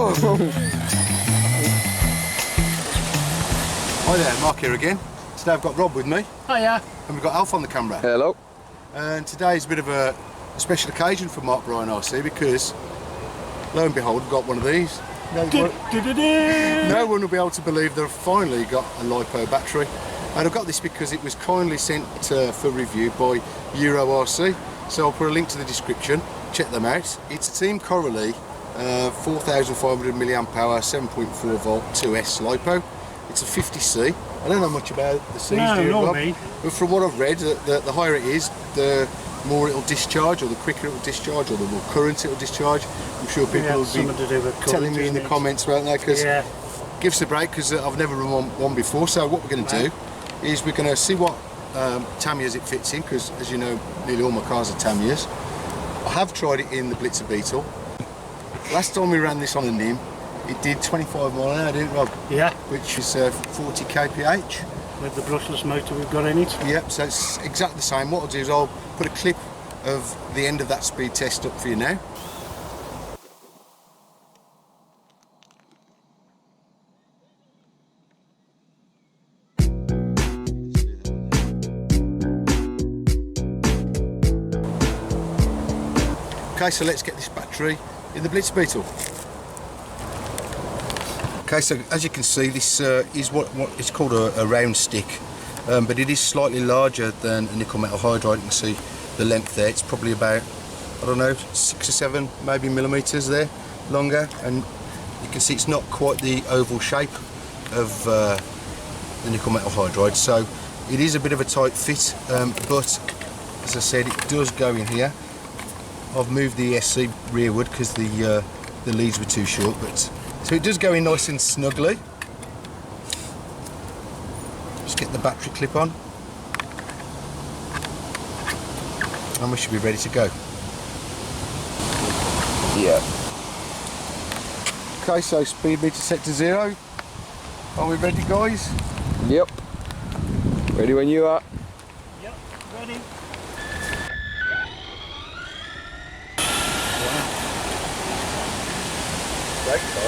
Whoa! Hi there, Mark here again. Today I've got Rob with me. Hiya. And we've got Alf on the camera. Hello. And today is a bit of a special occasion for Mark Bryan RC because, lo and behold, we've got one of these. No one will be able to believe they've finally got a LiPo battery. And I've got this because it was kindly sent for review by Euro RC. So I'll put a link to the description, check them out. It's a Team Coralie 4,500 mAh 7.4 volt 2S LiPo. It's a 50C. I don't know much about the C's, do you, Rob? Me. But from what I've read, the higher it is, the more it'll discharge, or the quicker it'll discharge, or the more current it'll discharge. I'm sure people will be telling me in the comments, won't they? Because give us a break, because I've never run one before. So what we're going to do is we're going to see what Tamiyas it fits in, because as you know, nearly all my cars are Tamiyas. I have tried it in the Blitzer Beetle. Last time we ran this on a NiMh, it did 25 mile an hour, didn't it, Rob? Yeah. Which is 40 kph. With the brushless motor we've got in it. Yep, so it's exactly the same. What I'll do is I'll put a clip of the end of that speed test up for you now. Okay, so let's get this battery in the Blitzer Beetle. Okay, so as you can see, this is what is called a round stick, but it is slightly larger than a nickel metal hydride. You can see the length there. It's probably about, I don't know, 6 or 7 maybe millimeters there longer, and you can see it's not quite the oval shape of the nickel metal hydride, so it is a bit of a tight fit, but as I said, it does go in here. I've moved the ESC rearward because the leads were too short, but so it does go in nice and snugly. Just get the battery clip on, and we should be ready to go. Yeah. Okay, so speed meter set to 0. Are we ready, guys? Yep. Ready when you are. Yep, ready.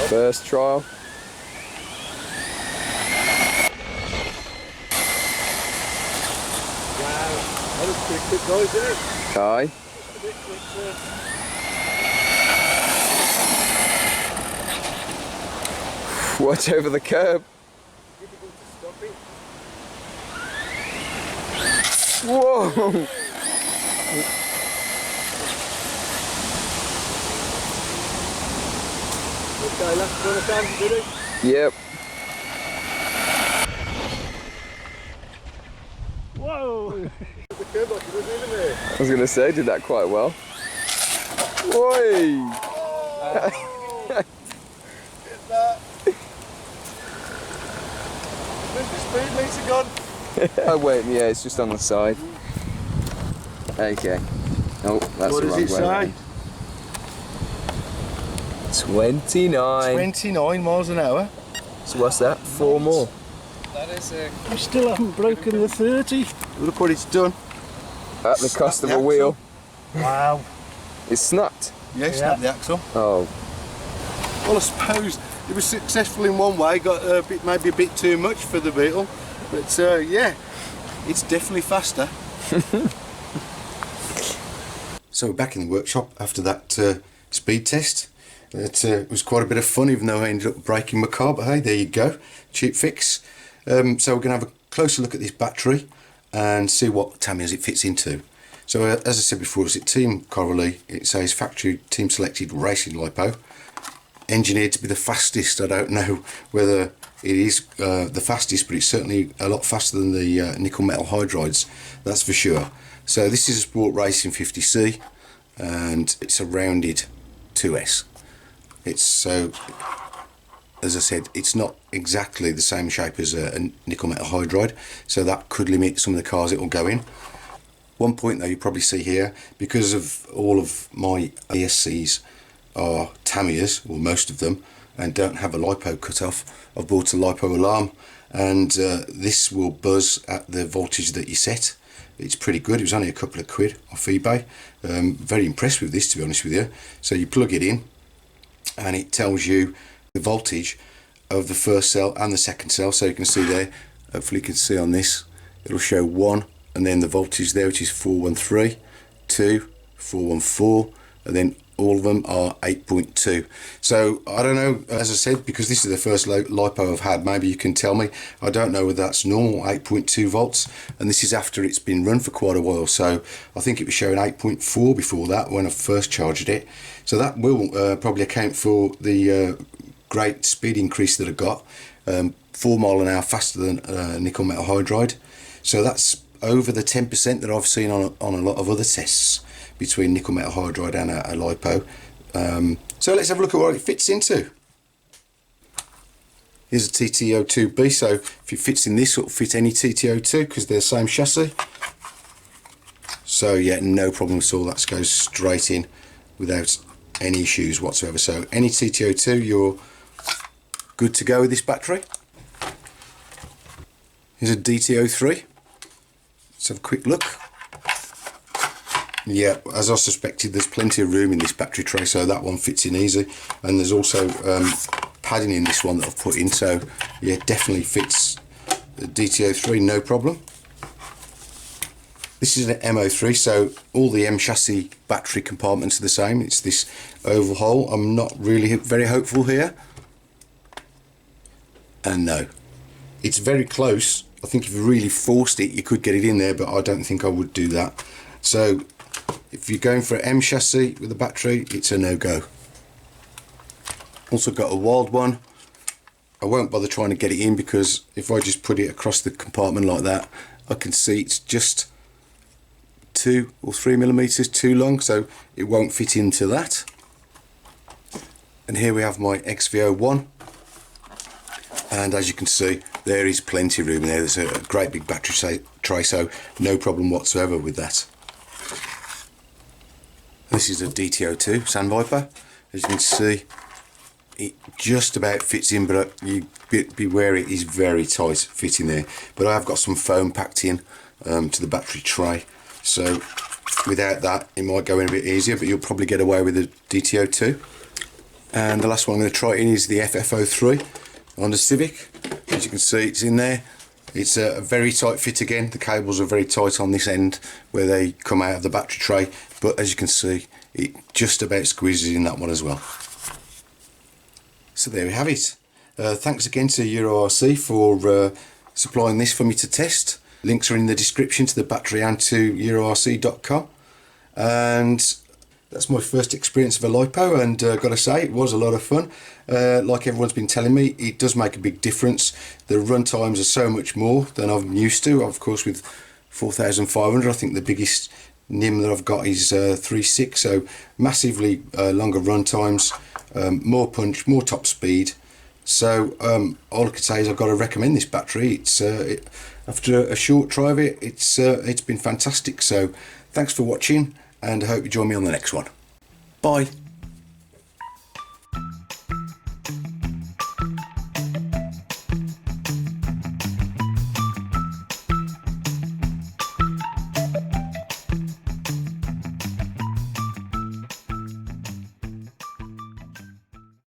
First trial. Wow, that was pretty quick, guys, isn't it? Aye. A bit quick, Watch over the curb. difficult to stop it. Whoa! Okay, last one again, ready? Yep. Whoa! The curb like it wasn't even there. I was going to say, did that quite well. Oi! Get that. Where's the speed meter gone? Oh wait, yeah, it's just on the side. Okay. Oh, that's What the does wrong it way say? around. 29. 29 miles an hour. So what's that? 4 more. I still haven't broken the 30. Look what it's done. At the cost of the a wheel. Wow. It's snapped. Yeah, snap the axle. Oh. Well, I suppose it was successful in one way, got a bit, maybe a bit too much for the Beetle, but yeah, it's definitely faster. So we're back in the workshop after that speed test. It was quite a bit of fun, even though I ended up breaking my car, but hey, there you go, cheap fix. So we're going to have a closer look at this battery and see what Tamiyas it fits into. So as I said before, it's a Team Coralie. It says factory team selected racing LiPo, engineered to be the fastest. I don't know whether it is the fastest, but it's certainly a lot faster than the nickel metal hydrides, that's for sure. So this is a Sport Racing 50C, and it's a rounded 2S. It's so, as I said, it's not exactly the same shape as a nickel metal hydride, so that could limit some of the cars it will go in. One point though you probably see here, because of all of my ESCs are Tamiyas, or most of them, and don't have a LiPo cutoff, I've bought a LiPo alarm, and this will buzz at the voltage that you set. It's pretty good. It was only a couple of quid off eBay. Very impressed with this, to be honest with you. So you plug it in, and it tells you the voltage of the first cell and the second cell. So you can see there, hopefully you can see on this, it'll show 1 and then the voltage there, which is 413, 2, 414, and then all of them are 8.2. So I don't know, as I said, because this is the first LiPo I've had, maybe you can tell me. I don't know whether that's normal 8.2 volts, and this is after it's been run for quite a while. So I think it was showing 8.4 before that when I first charged it. So that will probably account for the great speed increase that I got, 4 miles an hour faster than nickel metal hydride. So that's over the 10% that I've seen on a lot of other tests between nickel metal hydride and a LiPo. So let's have a look at what it fits into. Here's a TTO2B, so if it fits in this, it'll fit any TTO2 because they're the same chassis. So yeah, no problem at all, that goes straight in without any issues whatsoever. So any TTO2, you're good to go with this battery. Here's a DTO3. Let's have a quick look. Yeah, as I suspected, there's plenty of room in this battery tray, so that one fits in easy. And there's also padding in this one that I've put in, so yeah, definitely fits the DTO3, no problem. This is an MO3, so all the M chassis battery compartments are the same. It's this oval hole. I'm not really very hopeful here. And no, it's very close. I think if you really forced it, you could get it in there, but I don't think I would do that. So if you're going for an M chassis with a battery, it's a no-go. Also got a wild one. I won't bother trying to get it in because if I just put it across the compartment like that, I can see it's just 2 or 3 millimeters too long, so it won't fit into that. And here we have my XV01, and as you can see, there is plenty of room in there. There's a great big battery tray, so no problem whatsoever with that. This is a DTO2 Sandviper. As you can see, it just about fits in, but you beware, it is very tight fitting there. But I have got some foam packed in to the battery tray, so without that it might go in a bit easier, but you'll probably get away with the DTO2. And the last one I'm going to try in is the FF03 on the Civic. As you can see, it's in there. It's a very tight fit again. The cables are very tight on this end where they come out of the battery tray, but as you can see, it just about squeezes in that one as well. So there we have it. Thanks again to Euro RC for supplying this for me to test. Links are in the description to the battery and to eurorc.com. And that's my first experience of a LiPo, and got to say, it was a lot of fun. Like everyone's been telling me, it does make a big difference. The run times are so much more than I'm used to. Of course, with 4,500, I think the biggest NiMh that I've got is 3.6, so massively longer run times, more punch, more top speed. So all I can say is I've got to recommend this battery. It's after a short try of it, it's been fantastic. So thanks for watching, and I hope you join me on the next one. Bye.